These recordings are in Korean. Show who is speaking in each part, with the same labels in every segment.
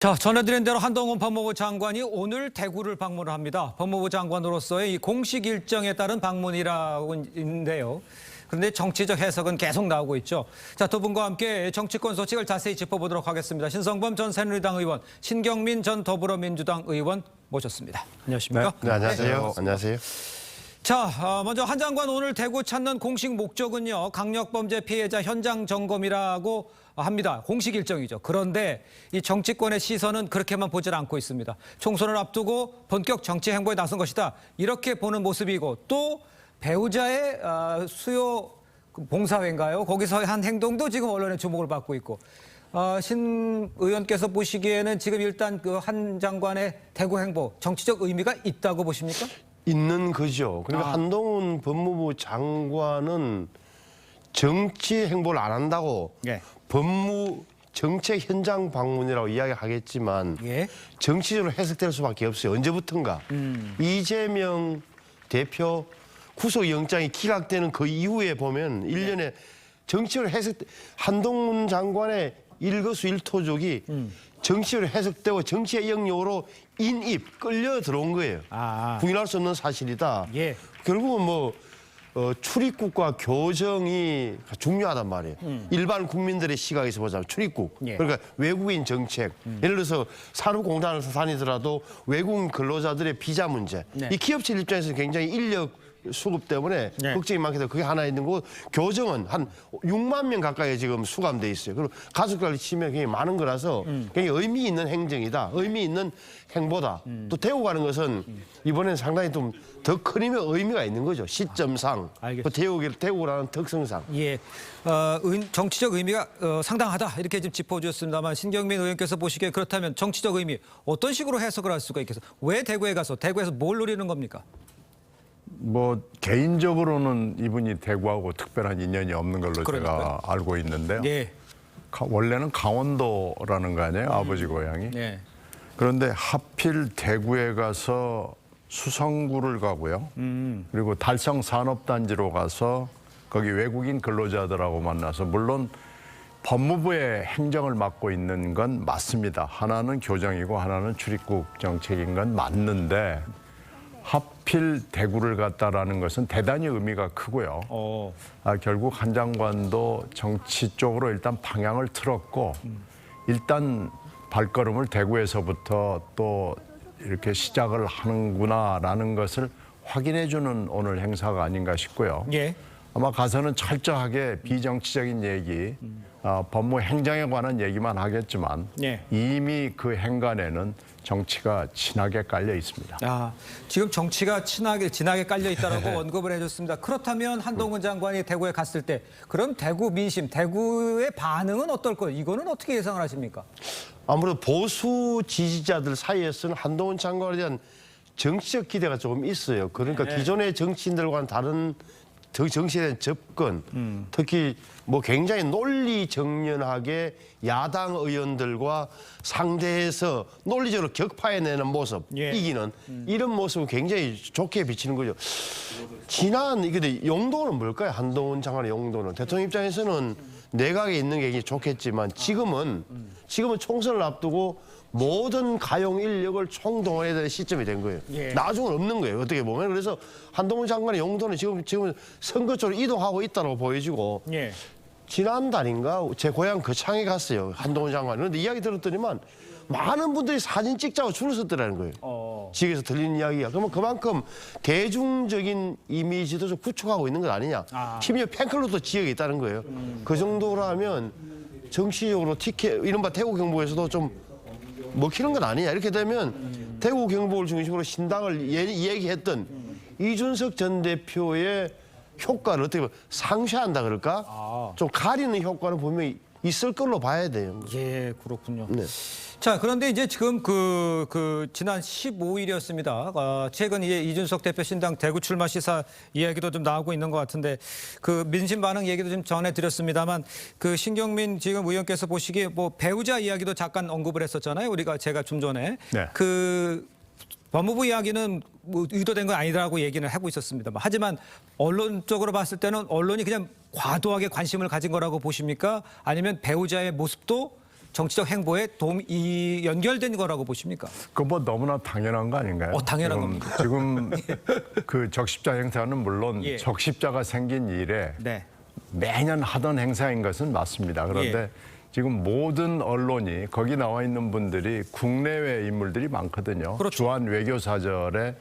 Speaker 1: 자, 전해드린 대로 한동훈 법무부 장관이 오늘 대구를 방문을 합니다. 법무부 장관으로서의 이 공식 일정에 따른 방문이라고 있는데요. 그런데 정치적 해석은 계속 나오고 있죠. 자, 두 분과 함께 정치권 소식을 자세히 짚어보도록 하겠습니다. 신성범 전 새누리당 의원, 신경민 전 더불어민주당 의원 모셨습니다. 안녕하십니까?
Speaker 2: 네, 안녕하세요.
Speaker 1: 네.
Speaker 2: 안녕하세요.
Speaker 1: 자, 먼저 한 장관 오늘 대구 찾는 공식 목적은요. 강력범죄 피해자 현장 점검이라고 합니다. 공식 일정이죠. 그런데 이 정치권의 시선은 그렇게만 보질 않고 있습니다. 총선을 앞두고 본격 정치 행보에 나선 것이다. 이렇게 보는 모습이고 또 배우자의 수요 봉사회인가요? 거기서 한 행동도 지금 언론의 주목을 받고 있고 신 의원께서 보시기에는 지금 일단 그 한 장관의 대구 행보 정치적 의미가 있다고 보십니까?
Speaker 2: 있는 거죠. 그러니까 한동훈 법무부 장관은 정치 행보를 안 한다고
Speaker 1: 예.
Speaker 2: 법무 정책 현장 방문이라고 이야기하겠지만
Speaker 1: 예.
Speaker 2: 정치적으로 해석될 수밖에 없어요. 언제부턴가 이재명 대표 구속영장이 기각되는 그 이후에 보면 일련의 정치적으로 한동훈 장관의 일거수일투족이 정치적으로 해석되고 정치의 영역으로 인입 끌려 들어온 거예요. 부인할 수 없는 사실이다.
Speaker 1: 예.
Speaker 2: 결국은 출입국과 교정이 중요하단 말이에요. 일반 국민들의 시각에서 보자면 출입국.
Speaker 1: 예.
Speaker 2: 그러니까 외국인 정책. 예를 들어서 산업공단을 다니더라도 외국인 근로자들의 비자 문제.
Speaker 1: 네.
Speaker 2: 이 기업체 입장에서는 굉장히 인력 수급 때문에
Speaker 1: 네.
Speaker 2: 걱정이 많기 때문에 그게 하나 있는 거고 교정은 한 6만 명 가까이 지금 수감돼 있어요. 그리고 가족까지 치면 굉장히 많은 거라서 굉장히 의미 있는 행정이다. 의미 있는 행보다. 또 대구 가는 것은 이번에는 상당히 좀 더 큰 의미가 있는 거죠. 시점상.
Speaker 1: 알겠습니다.
Speaker 2: 대구라는 특성상.
Speaker 1: 예, 정치적 의미가 상당하다 이렇게 좀 짚어주셨습니다만 신경민 의원께서 보시기에 그렇다면 정치적 의미 어떤 식으로 해석을 할 수가 있겠어요? 왜 대구에 가서 대구에서 뭘 노리는 겁니까?
Speaker 3: 개인적으로는 이분이 대구하고 특별한 인연이 없는 걸로 제가 알고 있는데요.
Speaker 1: 예.
Speaker 3: 원래는 강원도라는 거 아니에요, 아버지 고향이.
Speaker 1: 네.
Speaker 3: 그런데 하필 대구에 가서 수성구를 가고요. 그리고 달성산업단지로 가서 거기 외국인 근로자들하고 만나서 물론 법무부의 행정을 맡고 있는 건 맞습니다. 하나는 교정이고 하나는 출입국 정책인 건 맞는데 하필 대구를 갔다라는 것은 대단히 의미가 크고요. 결국 한 장관도 정치 쪽으로 일단 방향을 틀었고 일단 발걸음을 대구에서부터 또 이렇게 시작을 하는구나라는 것을 확인해주는 오늘 행사가 아닌가 싶고요.
Speaker 1: 예.
Speaker 3: 아마 가서는 철저하게 비정치적인 얘기, 법무 행정에 관한 얘기만 하겠지만
Speaker 1: 예.
Speaker 3: 이미 그 행간에는 정치가 진하게 깔려 있습니다.
Speaker 1: 지금 정치가 진하게 깔려 있다라고 언급을 해줬습니다. 그렇다면 한동훈 장관이 대구에 갔을 때 그럼 대구 민심, 대구의 반응은 어떨 거예요? 이거는 어떻게 예상을 하십니까? 아무래도
Speaker 2: 보수 지지자들 사이에서는 한동훈 장관에 대한 정치적 기대가 조금 있어요. 그러니까 기존의 정치인들과는 다른 정치에 대한 접근, 특히 굉장히 논리정연하게 야당 의원들과 상대해서 논리적으로 격파해내는 모습, 이기는 이런 모습을 굉장히 좋게 비치는 거죠. 근데 용도는 뭘까요? 한동훈 장관의 용도는. 대통령 입장에서는 내각에 있는 게 굉장히 좋겠지만 지금은 총선을 앞두고 모든 가용 인력을 총동원해야 되는 시점이 된 거예요. 나중은 없는 거예요. 어떻게 보면. 그래서 한동훈 장관의 용도는 지금 선거 쪽으로 이동하고 있다고 보여지고 지난달인가 제 고향 거창에 갔어요. 한동훈 장관. 그런데 이야기 들었더니만 많은 분들이 사진 찍자고 줄을 섰더라는 거예요. 지역에서 들리는 이야기가. 그러면 그만큼 대중적인 이미지도 좀 구축하고 있는 것 아니냐. 심지어 팬클럽도 지역에 있다는 거예요. 그 정도라면 정치적으로 이른바 대구 경북에서도 좀 먹히는 건 아니냐. 이렇게 되면 대구 경북을 중심으로 신당을 얘기했던 이준석 전 대표의 효과를 어떻게 보면 상쇄한다 그럴까? 좀 가리는 효과는 분명히 있을 걸로 봐야 돼요.
Speaker 1: 예, 그렇군요.
Speaker 2: 네.
Speaker 1: 자, 그런데 이제 지금 지난 15일이었습니다. 최근 이제 이준석 대표 신당 대구 출마 시사 이야기도 좀 나오고 있는 것 같은데 그 민심 반응 얘기도 좀 전해드렸습니다만 그 신경민 지금 의원께서 보시기에 배우자 이야기도 잠깐 언급을 했었잖아요. 제가 좀 전에.
Speaker 3: 네.
Speaker 1: 법무부 이야기는 의도된 건 아니라고 얘기는 하고 있었습니다. 하지만 언론적으로 봤을 때는 언론이 그냥 과도하게 관심을 가진 거라고 보십니까? 아니면 배우자의 모습도 정치적 행보에 연결된 거라고 보십니까?
Speaker 3: 그거 뭐 너무나 당연한 거 아닌가요?
Speaker 1: 당연한
Speaker 3: 지금,
Speaker 1: 겁니다.
Speaker 3: 지금 그 적십자 행사는 물론
Speaker 1: 예.
Speaker 3: 적십자가 생긴 이래
Speaker 1: 네.
Speaker 3: 매년 하던 행사인 것은 맞습니다. 그런데
Speaker 1: 예.
Speaker 3: 지금 모든 언론이 거기 나와 있는 분들이 국내외 인물들이 많거든요.
Speaker 1: 그렇죠.
Speaker 3: 주한 외교사절에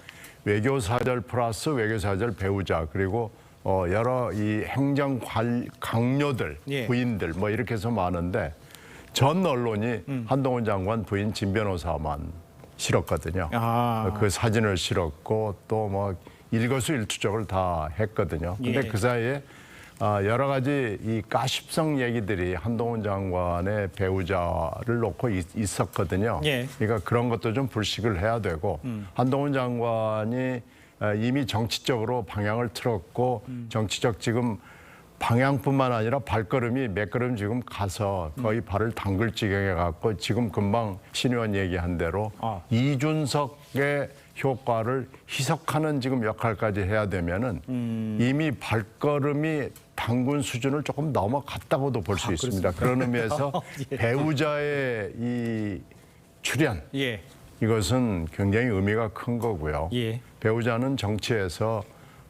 Speaker 3: 외교사절 플러스 외교사절 배우자 그리고 여러 이 행정 강요들
Speaker 1: 예.
Speaker 3: 부인들 뭐 이렇게 해서 많은데 전 언론이 한동훈 장관 부인 진 변호사만 실었거든요.
Speaker 1: 아.
Speaker 3: 그 사진을 실었고 또 뭐 일거수일투족을 다 했거든요. 근데
Speaker 1: 예.
Speaker 3: 그 사이에 여러 가지 이 가십성 얘기들이 한동훈 장관의 배우자를 놓고 있었거든요.
Speaker 1: 예.
Speaker 3: 그러니까 그런 것도 좀 불식을 해야 되고 한동훈 장관이 이미 정치적으로 방향을 틀었고 정치적 지금 방향뿐만 아니라 발걸음이 몇 걸음 지금 가서 거의 발을 담글 지경에 갔고 지금 금방 신 의원 얘기한 대로 이준석의 효과를 희석하는 지금 역할까지 해야 되면은 이미 발걸음이 당군 수준을 조금 넘어갔다고도 볼 수 있습니다. 그런 의미에서
Speaker 1: 예.
Speaker 3: 배우자의 이 출연
Speaker 1: 예.
Speaker 3: 이것은 굉장히 의미가 큰 거고요.
Speaker 1: 예.
Speaker 3: 배우자는 정치에서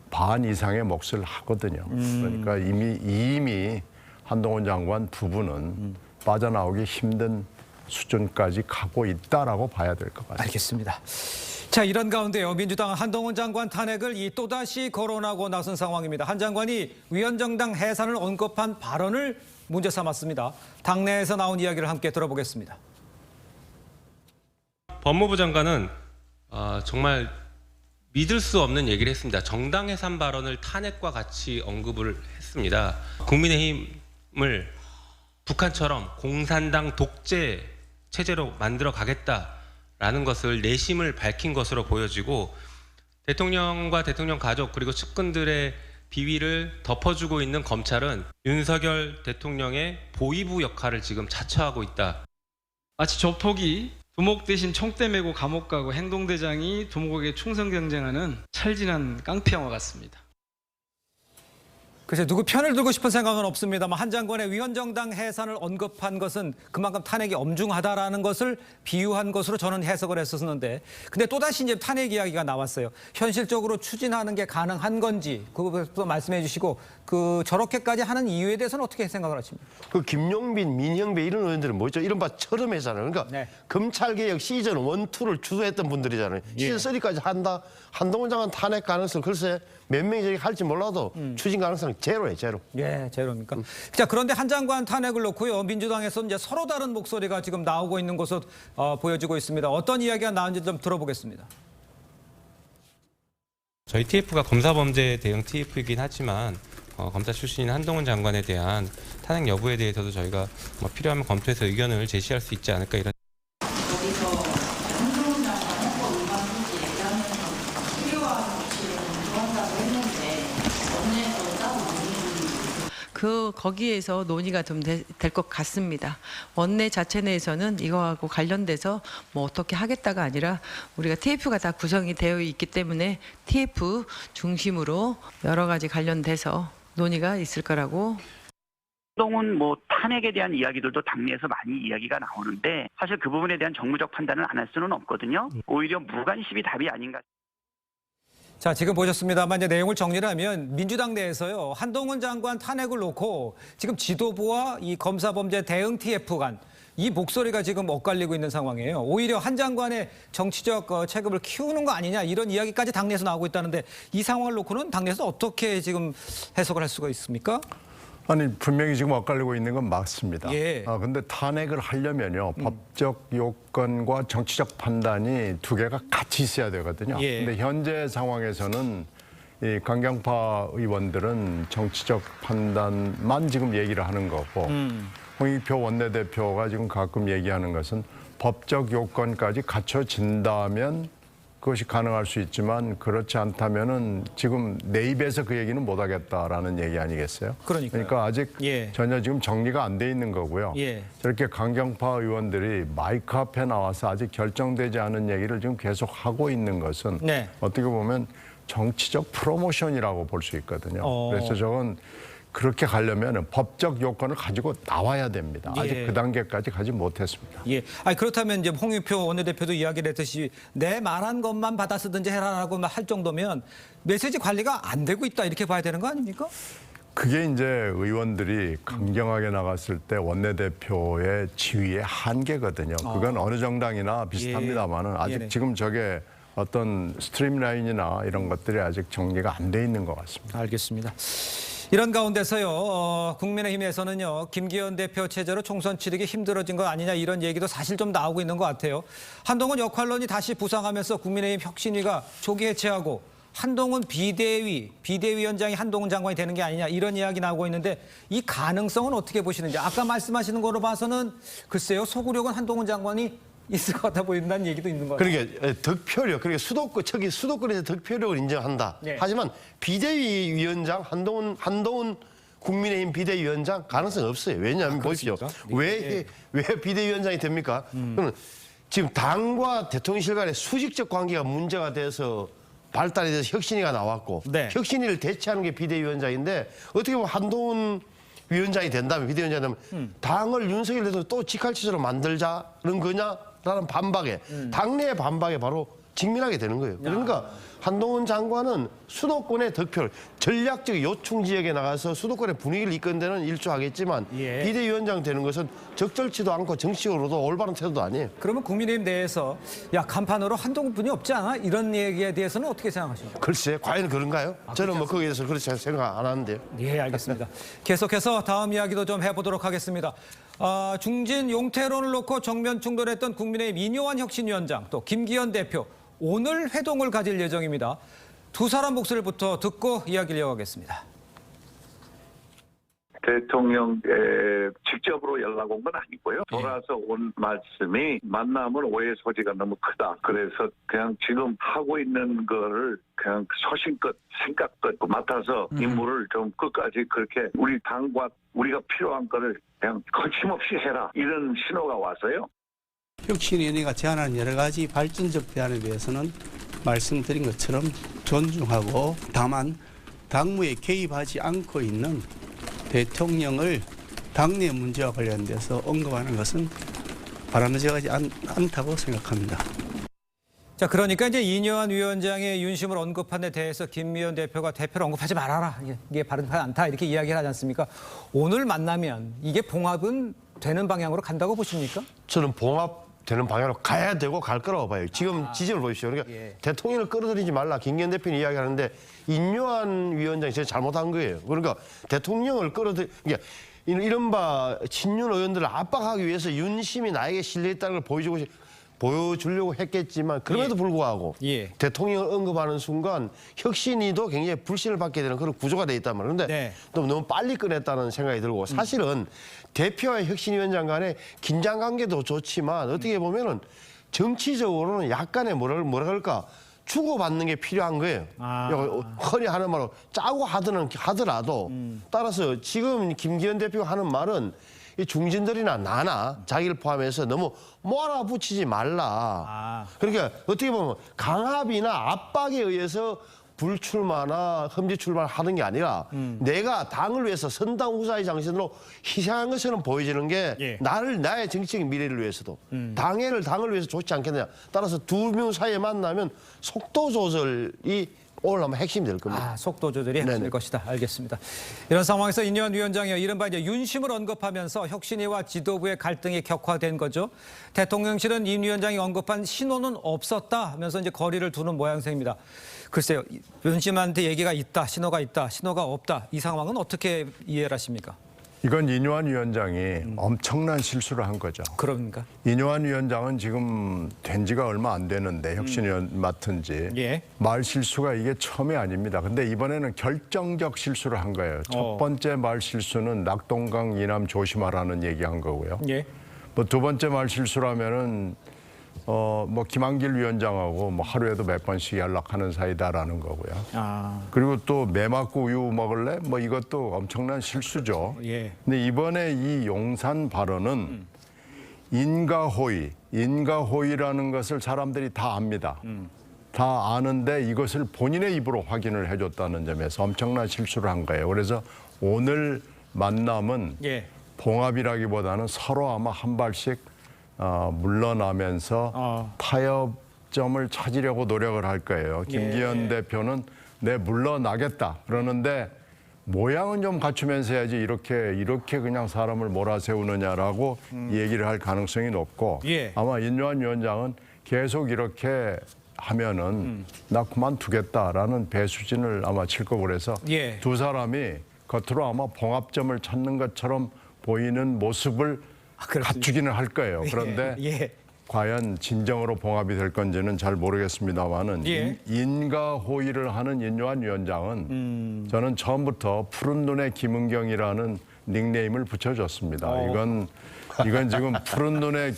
Speaker 3: 반 이상의 몫을 하거든요. 그러니까 이미 한동훈 장관 부부는 빠져나오기 힘든 수준까지 가고 있다라고 봐야 될 것 같습니다.
Speaker 1: 알겠습니다. 자, 이런 가운데요. 민주당은 한동훈 장관 탄핵을 또다시 거론하고 나선 상황입니다. 한 장관이 위원정당 해산을 언급한 발언을 문제 삼았습니다. 당내에서 나온 이야기를 함께 들어보겠습니다.
Speaker 4: 법무부 장관은 정말 믿을 수 없는 얘기를 했습니다. 정당 해산 발언을 탄핵과 같이 언급을 했습니다. 국민의힘을 북한처럼 공산당 독재 체제로 만들어 가겠다라는 것을 내심을 밝힌 것으로 보여지고 대통령과 대통령 가족 그리고 측근들의 비위를 덮어주고 있는 검찰은 윤석열 대통령의 보위부 역할을 지금 자처하고 있다.
Speaker 5: 마치 조폭이 두목 대신 총대 메고 감옥 가고 행동대장이 두목에게 충성 경쟁하는 찰진한 깡패영화 같습니다.
Speaker 1: 글쎄 누구 편을 들고 싶은 생각은 없습니다만 한 장관의 위원정당 해산을 언급한 것은 그만큼 탄핵이 엄중하다라는 것을 비유한 것으로 저는 해석을 했었는데 근데 또다시 이제 탄핵 이야기가 나왔어요. 현실적으로 추진하는 게 가능한 건지 그것도 말씀해 주시고 그 저렇게까지 하는 이유에 대해서는 어떻게 생각을 하십니까?
Speaker 2: 그 김용빈, 민영배 이런 의원들은 뭐죠? 이른바 처럼 했잖아요. 그러니까
Speaker 1: 네.
Speaker 2: 검찰개혁 시즌 1, 2를 주도했던 분들이잖아요. 시즌 3까지 한다. 한동훈 장관 탄핵 가능성 글쎄 몇 명이 저렇게 할지 몰라도 추진 가능성 제로예요, 제로.
Speaker 1: 예, 제로입니까? 자, 그런데 한 장관 탄핵을 놓고요. 민주당에서 이제 서로 다른 목소리가 지금 나오고 있는 것으로 보여지고 있습니다. 어떤 이야기가 나왔는지 좀 들어보겠습니다.
Speaker 4: 저희 TF가 검사범죄 대응 TF이긴 하지만 검사 출신인 한동훈 장관에 대한 탄핵 여부에 대해서도 저희가 뭐 필요하면 검토해서 의견을 제시할 수 있지 않을까 이런.
Speaker 6: 여기서 한동훈 장관 헌법 위반 소지 얘기하면서 필요한 조치를 검토한다고 했는데 원내에서 따로
Speaker 7: 거기에서 논의가 좀 될 것 같습니다. 원내 자체 내에서는 이거하고 관련돼서 뭐 어떻게 하겠다가 아니라 우리가 TF가 다 구성이 되어 있기 때문에 TF 중심으로 여러 가지 관련돼서 논의가 있을 거라고.
Speaker 8: 한동훈 탄핵에 대한 이야기들도 당내에서 많이 이야기가 나오는데 사실 그 부분에 대한 정무적 판단을 안 할 수는 없거든요. 오히려 무관심이 답이 아닌가.
Speaker 1: 자, 지금 보셨습니다만 이제 내용을 정리를 하면 민주당 내에서요. 한동훈 장관 탄핵을 놓고 지금 지도부와 이 검사범죄 대응 TF 간 이 목소리가 지금 엇갈리고 있는 상황이에요. 오히려 한 장관의 정치적 체급을 키우는 거 아니냐 이런 이야기까지 당내에서 나오고 있다는데 이 상황을 놓고는 당내에서 어떻게 지금 해석을 할 수가 있습니까?
Speaker 3: 아니 분명히 지금 엇갈리고 있는 건 맞습니다.
Speaker 1: 예.
Speaker 3: 근데 탄핵을 하려면요 법적 요건과 정치적 판단이 두 개가 같이 있어야 되거든요.
Speaker 1: 예.
Speaker 3: 근데 현재 상황에서는 이 강경파 의원들은 정치적 판단만 지금 얘기를 하는 거고 홍익표 원내대표가 지금 가끔 얘기하는 것은 법적 요건까지 갖춰진다면 그것이 가능할 수 있지만 그렇지 않다면은 지금 내 입에서 그 얘기는 못 하겠다라는 얘기 아니겠어요? 그러니까 아직
Speaker 1: 예.
Speaker 3: 전혀 지금 정리가 안 돼 있는 거고요.
Speaker 1: 예.
Speaker 3: 저렇게 강경파 의원들이 마이크 앞에 나와서 아직 결정되지 않은 얘기를 지금 계속 하고 있는 것은
Speaker 1: 네.
Speaker 3: 어떻게 보면 정치적 프로모션이라고 볼 수 있거든요. 그래서 저건 그렇게 가려면 법적 요건을 가지고 나와야 됩니다. 아직
Speaker 1: 예.
Speaker 3: 그 단계까지 가지 못했습니다.
Speaker 1: 예. 아니 그렇다면 이제 홍익표 원내대표도 이야기를 했듯이 내 말한 것만 받아 쓰든지 해라라고 할 정도면 메시지 관리가 안 되고 있다 이렇게 봐야 되는 거 아닙니까?
Speaker 3: 그게 이제 의원들이 강경하게 나갔을 때 원내대표의 지위의 한계거든요. 그건 어느 정당이나 비슷합니다만은 아직
Speaker 1: 네네.
Speaker 3: 지금 저게 어떤 스트림라인이나 이런 것들이 아직 정리가 안 돼 있는 것 같습니다.
Speaker 1: 알겠습니다. 이런 가운데서요, 국민의힘에서는요, 김기현 대표 체제로 총선 치르기 힘들어진 거 아니냐 이런 얘기도 사실 좀 나오고 있는 것 같아요. 한동훈 역할론이 다시 부상하면서 국민의힘 혁신위가 조기 해체하고 한동훈 비대위원장이 한동훈 장관이 되는 게 아니냐 이런 이야기 나오고 있는데 이 가능성은 어떻게 보시는지 아까 말씀하시는 거로 봐서는 글쎄요, 소구력은 한동훈 장관이 있을 것 같아 보인다는 얘기도 있는 것 같아요.
Speaker 2: 그러니까 득표력, 그러니까 수도권에서 득표력을 인정한다.
Speaker 1: 네.
Speaker 2: 하지만 비대위원장 한동훈 국민의힘 비대위원장 가능성 없어요. 왜냐하면 보십시오. 왜 비대위원장이 됩니까? 그러면 지금 당과 대통령실 간의 수직적 관계가 문제가 돼서 발달이 돼서 혁신위가 나왔고
Speaker 1: 네.
Speaker 2: 혁신위를 대체하는 게 비대위원장인데 어떻게 보면 한동훈 위원장이 된다면 비대위원장이 되면 당을 윤석열 대통령 또 직할치처럼 만들자는 거냐라는 반박에 당내의 반박에 바로 직면하게 되는 거예요. 그러니까 한동훈 장관은 수도권의 득표를 전략적 요충 지역에 나가서 수도권의 분위기를 이끄는 데는 일조하겠지만
Speaker 1: 예.
Speaker 2: 비대위원장 되는 것은 적절치도 않고 정치적으로도 올바른 태도도 아니에요.
Speaker 1: 그러면 국민의힘 내에서 야 간판으로 한동훈 분이 없지 않아? 이런 얘기에 대해서는 어떻게 생각하십니까?
Speaker 2: 글쎄, 과연 그런가요? 저는 뭐 거기에 대해서 그렇게 생각 안 하는데요.
Speaker 1: 예, 알겠습니다. 계속해서 다음 이야기도 좀 해보도록 하겠습니다. 중진 용태론을 놓고 정면 충돌했던 국민의힘 이뇨한 혁신위원장 또 김기현 대표 오늘 회동을 가질 예정입니다. 두 사람 목소리부터 듣고 이야기를 이어가겠습니다.
Speaker 9: 대통령에 직접으로 연락 온 건 아니고요. 돌아서 온 말씀이 만남은 오해 소지가 너무 크다. 그래서 그냥 지금 하고 있는 거를 그냥 소신껏 생각껏 맡아서 임무를 좀 끝까지 그렇게 우리 당과 우리가 필요한 거를 그냥 거침없이 해라. 이런 신호가 와서요.
Speaker 10: 혁신위원회가 제안하는 여러 가지 발전적 대안에 대해서는 말씀드린 것처럼 존중하고 다만 당무에 개입하지 않고 있는 대통령을 당내 문제와 관련돼서 언급하는 것은 바람직하지 않다고 생각합니다.
Speaker 1: 자, 그러니까 이제 이뇨한 위원장의 윤심을 언급한 데 대해서 김미연 대표가 대표를 언급하지 말아라. 이게 바르지 않다. 이렇게 이야기를 하지 않습니까? 오늘 만나면 이게 봉합은 되는 방향으로 간다고 보십니까?
Speaker 2: 저는 봉합되는 방향으로 가야 되고 갈 거라고 봐요. 지금 지점을 보십시오. 그러니까 대통령을 끌어들이지 말라. 김기현 대표는 이야기하는데 인요한 위원장이 제일 잘못한 거예요. 그러니까 대통령을 그러니까 이른바 친윤 의원들을 압박하기 위해서 윤심이 나에게 신뢰했다는 걸 보여주려고 했겠지만 그럼에도 불구하고 대통령을 언급하는 순간 혁신위도 굉장히 불신을 받게 되는 그런 구조가 돼 있단 말이에요. 그런데 또 너무 빨리 꺼냈다는 생각이 들고 사실은 대표와 혁신위원장 간의 긴장 관계도 좋지만 어떻게 보면은 정치적으로는 약간의 뭐라 그럴까 주고받는 게 필요한 거예요. 흔히 하는 말로 짜고 하더라도 따라서 지금 김기현 대표가 하는 말은 이 중진들이나 나나 자기를 포함해서 너무 몰아붙이지 말라. 그러니까 어떻게 보면 강압이나 압박에 의해서 불출마나 험지 출마를 하는 게 아니라 내가 당을 위해서 선당 후사의 정신으로 희생한 것처럼 보여지는 게 나의 정치적인 미래를 위해서도 당을 위해서 좋지 않겠느냐. 따라서 두 명 사이에 만나면 속도 조절이 오늘 아마 핵심이 될 겁니다.
Speaker 1: 속도 조절이 핵심일 것이다. 알겠습니다. 이런 상황에서 인요한 위원장이 이른바 이제 윤심을 언급하면서 혁신위와 지도부의 갈등이 격화된 거죠. 대통령실은 임 위원장이 언급한 신호는 없었다 하면서 이제 거리를 두는 모양새입니다. 글쎄요, 윤심한테 얘기가 있다, 신호가 없다. 이 상황은 어떻게 이해를 하십니까?
Speaker 3: 이건 이뇨한 위원장이 엄청난 실수를 한 거죠.
Speaker 1: 그러니까
Speaker 3: 이뇨한 위원장은 지금 된 지가 얼마 안 되는데 혁신위원 맡은 지 말 실수가 이게 처음이 아닙니다. 근데 이번에는 결정적 실수를 한 거예요. 첫 번째 말 실수는 낙동강 이남 조심하라는 얘기한 거고요. 뭐 두 번째 말 실수라면은 뭐 김한길 위원장하고 뭐 하루에도 몇 번씩 연락하는 사이다라는 거고요. 그리고 또 매 맞고 우유 먹을래? 뭐 이것도 엄청난 실수죠. 근데 이번에 이 용산 발언은 인가호의라는 것을 사람들이 다 압니다. 다 아는데 이것을 본인의 입으로 확인을 해줬다는 점에서 엄청난 실수를 한 거예요. 그래서 오늘 만남은
Speaker 1: 예.
Speaker 3: 봉합이라기보다는 서로 아마 한 발씩 물러나면서 타협점을 찾으려고 노력을 할 거예요. 김기현 대표는 내 물러나겠다 그러는데 모양은 좀 갖추면서 해야지 이렇게 그냥 사람을 몰아세우느냐라고 얘기를 할 가능성이 높고
Speaker 1: 예.
Speaker 3: 아마 인요한 위원장은 계속 이렇게 하면은 나 그만두겠다라는 배수진을 아마 칠 거고 그래서
Speaker 1: 예.
Speaker 3: 두 사람이 겉으로 아마 봉합점을 찾는 것처럼 보이는 모습을 갖추기는 할 거예요. 그런데
Speaker 1: 예.
Speaker 3: 과연 진정으로 봉합이 될 건지는 잘 모르겠습니다만은
Speaker 1: 예.
Speaker 3: 인가 호의를 하는 인요한 위원장은 저는 처음부터 푸른 눈의 김은경이라는 닉네임을 붙여줬습니다. 이건 지금 푸른 눈의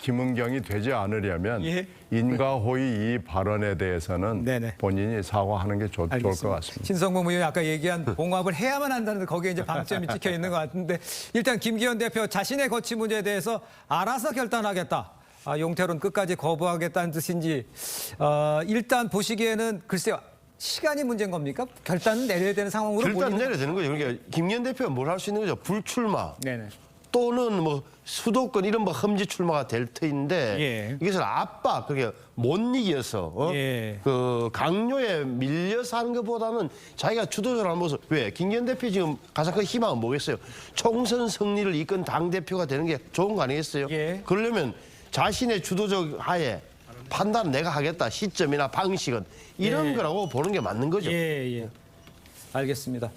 Speaker 3: 김은경이 되지 않으려면
Speaker 1: 예.
Speaker 3: 인가 호의 이 발언에 대해서는
Speaker 1: 네네.
Speaker 3: 본인이 사과하는 게 좋을 것 같습니다.
Speaker 1: 신성범 의원이 아까 얘기한 봉합을 해야만 한다는 거기에 이제 방점이 찍혀 있는 것 같은데 일단 김기현 대표 자신의 거취 문제에 대해서 알아서 결단하겠다. 용태론 끝까지 거부하겠다는 뜻인지 일단 보시기에는 글쎄요. 시간이 문제인 겁니까? 결단은 내려야 되는 상황으로
Speaker 2: 결단
Speaker 1: 보이는
Speaker 2: 내려야 되는 거죠. 그러니까 김기현 대표가 뭘 할 수 있는 거죠. 불출마
Speaker 1: 네네.
Speaker 2: 또는 뭐 수도권 이런 뭐 험지 출마가 될 터인데
Speaker 1: 예.
Speaker 2: 이것을 압박 그렇게 못 이겨서
Speaker 1: 예.
Speaker 2: 그 강요에 밀려서 하는 것보다는 자기가 주도적으로 하는 모습. 왜 김기현 대표 지금 가장 큰 희망은 뭐겠어요? 총선 승리를 이끈 당 대표가 되는 게 좋은 거 아니겠어요?
Speaker 1: 예.
Speaker 2: 그러려면 자신의 주도적 하에 판단 내가 하겠다 시점이나 방식은 이런 거라고 보는 게 맞는 거죠.
Speaker 1: 예. 알겠습니다.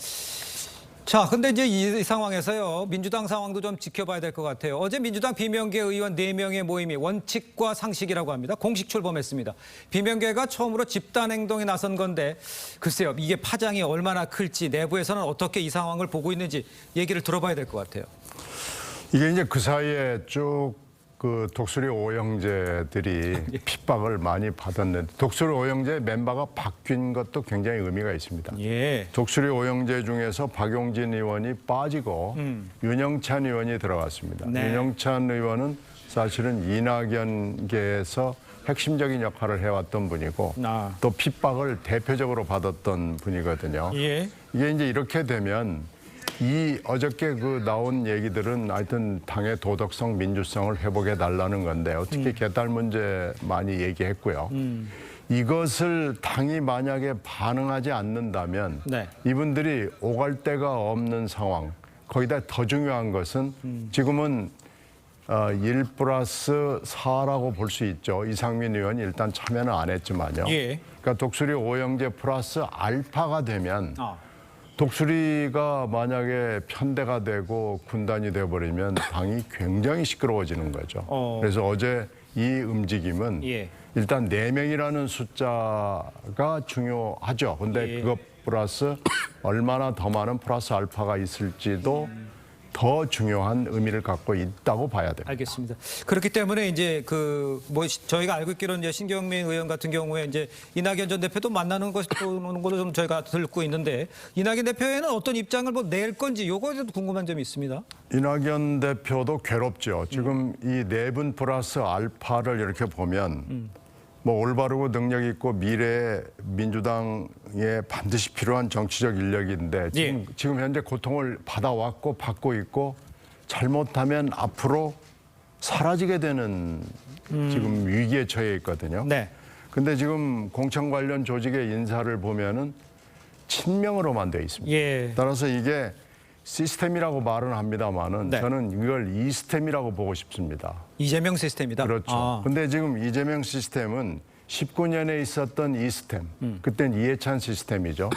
Speaker 1: 자, 근데 이제 이 상황에서요. 민주당 상황도 좀 지켜봐야 될 것 같아요. 어제 민주당 비명계 의원 4명의 모임이 원칙과 상식이라고 합니다. 공식 출범했습니다. 비명계가 처음으로 집단 행동에 나선 건데 글쎄요. 이게 파장이 얼마나 클지 내부에서는 어떻게 이 상황을 보고 있는지 얘기를 들어봐야 될 것 같아요.
Speaker 3: 이게 이제 그 사이에 쭉 그 독수리 오형제들이 핍박을 많이 받았는데 독수리 오형제 멤버가 바뀐 것도 굉장히 의미가 있습니다.
Speaker 1: 예.
Speaker 3: 독수리 오형제 중에서 박용진 의원이 빠지고 윤영찬 의원이 들어갔습니다.
Speaker 1: 네.
Speaker 3: 윤영찬 의원은 사실은 이낙연계에서 핵심적인 역할을 해왔던 분이고 또 핍박을 대표적으로 받았던 분이거든요.
Speaker 1: 예.
Speaker 3: 이게 이제 이렇게 되면 이 어저께 그 나온 얘기들은 하여튼 당의 도덕성, 민주성을 회복해 달라는 건데 어떻게 개딸 문제 많이 얘기했고요. 이것을 당이 만약에 반응하지 않는다면
Speaker 1: 네.
Speaker 3: 이분들이 오갈 데가 없는 상황. 거기다 더 중요한 것은 지금은 1+4라고 볼 수 있죠. 이상민 의원이 일단 참여는 안 했지만요.
Speaker 1: 예.
Speaker 3: 그러니까 독수리 오형제 플러스 알파가 되면 독수리가 만약에 편대가 되고 군단이 돼버리면 당이 굉장히 시끄러워지는 거죠. 그래서 어제 이 움직임은 일단 4명이라는 숫자가 중요하죠. 근데 그것 플러스 얼마나 더 많은 플러스 알파가 있을지도 더 중요한 의미를 갖고 있다고 봐야 됩니다.
Speaker 1: 알겠습니다. 그렇기 때문에 이제 저희가 알고 있기로는 이제 신경민 의원 같은 경우에 이제 이낙연 전 대표도 만나는 것도 좀 저희가 듣고 있는데 이낙연 대표에는 어떤 입장을 낼 건지 요거에 좀 궁금한 점이 있습니다.
Speaker 3: 이낙연 대표도 괴롭죠. 지금 이 4분 플러스 알파를 이렇게 보면 뭐 올바르고 능력 있고 미래의 민주당에 반드시 필요한 정치적 인력인데 지금 현재 고통을 받아왔고 받고 있고 잘못하면 앞으로 사라지게 되는 지금 위기에 처해 있거든요.
Speaker 1: 네.
Speaker 3: 근데 지금 공천 관련 조직의 인사를 보면은 친명으로만 돼 있습니다.
Speaker 1: 예.
Speaker 3: 따라서 이게 시스템이라고 말은 합니다만은 저는 이걸 이스템이라고 보고 싶습니다.
Speaker 1: 이재명 시스템이다.
Speaker 3: 그렇죠. 근데 지금 이재명 시스템은 19년에 있었던 이스템, 그땐 이해찬 시스템이죠.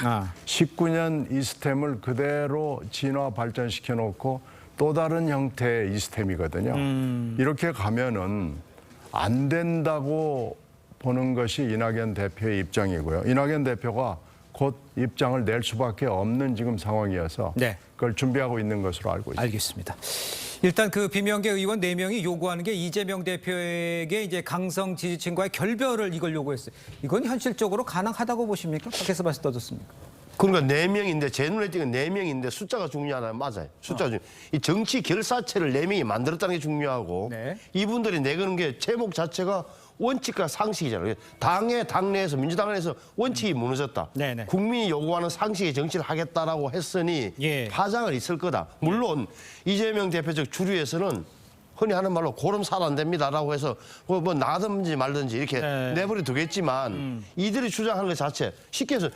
Speaker 3: 19년 이스템을 그대로 진화 발전시켜 놓고 또 다른 형태의 이스템이거든요. 이렇게 가면은 안 된다고 보는 것이 이낙연 대표의 입장이고요. 이낙연 대표가 곧 입장을 낼 수밖에 없는 지금 상황이어서 그걸 준비하고 있는 것으로 알고 있습니다.
Speaker 1: 알겠습니다. 일단 그 비명계 의원 4명이 요구하는 게 이재명 대표에게 이제 강성 지지층과의 결별을 이걸 요구했어요. 이건 현실적으로 가능하다고 보십니까? 밖에서 봤을 때 어떻습니까?
Speaker 2: 그러니까 4명인데 제 눈에 띄는 4명인데 숫자가 중요하나 맞아요. 숫자가 중요. 이 정치 결사체를 4명이 만들었다는 게 중요하고
Speaker 1: 네.
Speaker 2: 이분들이 내거는 게 제목 자체가 원칙과 상식이잖아요. 당내에서 민주당 안에서 원칙이 무너졌다.
Speaker 1: 네네.
Speaker 2: 국민이 요구하는 상식의 정치를 하겠다라고 했으니
Speaker 1: 예.
Speaker 2: 파장은 있을 거다. 물론 이재명 대표 쪽 주류에서는 흔히 하는 말로 고름 살 안 됩니다라고 해서 뭐 나든지 말든지 이렇게
Speaker 1: 네.
Speaker 2: 내버려 두겠지만 이들이 주장하는 것 자체 쉽게 해서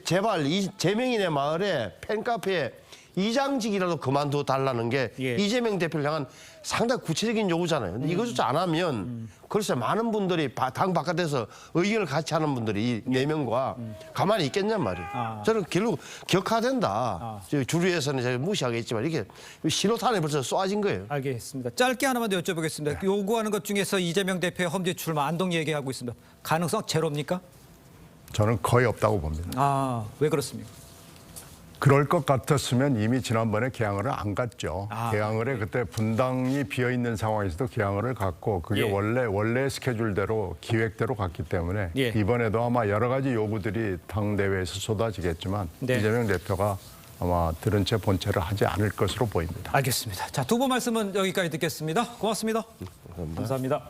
Speaker 2: 제발 이 재명이네 마을에 팬카페에 이장직이라도 그만둬 달라는 게
Speaker 1: 예.
Speaker 2: 이재명 대표를 향한 상당히 구체적인 요구잖아요. 근데 이것조차 안 하면 글쎄 많은 분들이 당 바깥에서 의견을 같이 하는 분들이 이 4명과 가만히 있겠냔 말이에요.
Speaker 1: 아.
Speaker 2: 저는 결국 격화된다. 주류에서는 제가 무시하겠지만 이렇게 신호탄이 벌써 쏘아진 거예요.
Speaker 1: 알겠습니다. 짧게 하나만 더 여쭤보겠습니다. 요구하는 것 중에서 이재명 대표의 험지 출마 안동 얘기하고 있습니다. 가능성 제로입니까?
Speaker 3: 저는 거의 없다고 봅니다.
Speaker 1: 아, 왜 그렇습니까?
Speaker 3: 그럴 것 같았으면 이미 지난번에 개항을 안 갔죠.
Speaker 1: 아.
Speaker 3: 개항을 그때 분당이 비어 있는 상황에서도 개항을 갔고 그게
Speaker 1: 예.
Speaker 3: 원래 스케줄대로 기획대로 갔기 때문에
Speaker 1: 예.
Speaker 3: 이번에도 아마 여러 가지 요구들이 당 내외에서 쏟아지겠지만
Speaker 1: 네.
Speaker 3: 이재명 대표가 아마 들은 채 본체를 하지 않을 것으로 보입니다.
Speaker 1: 알겠습니다. 자, 두 분 말씀은 여기까지 듣겠습니다. 고맙습니다. 감사합니다.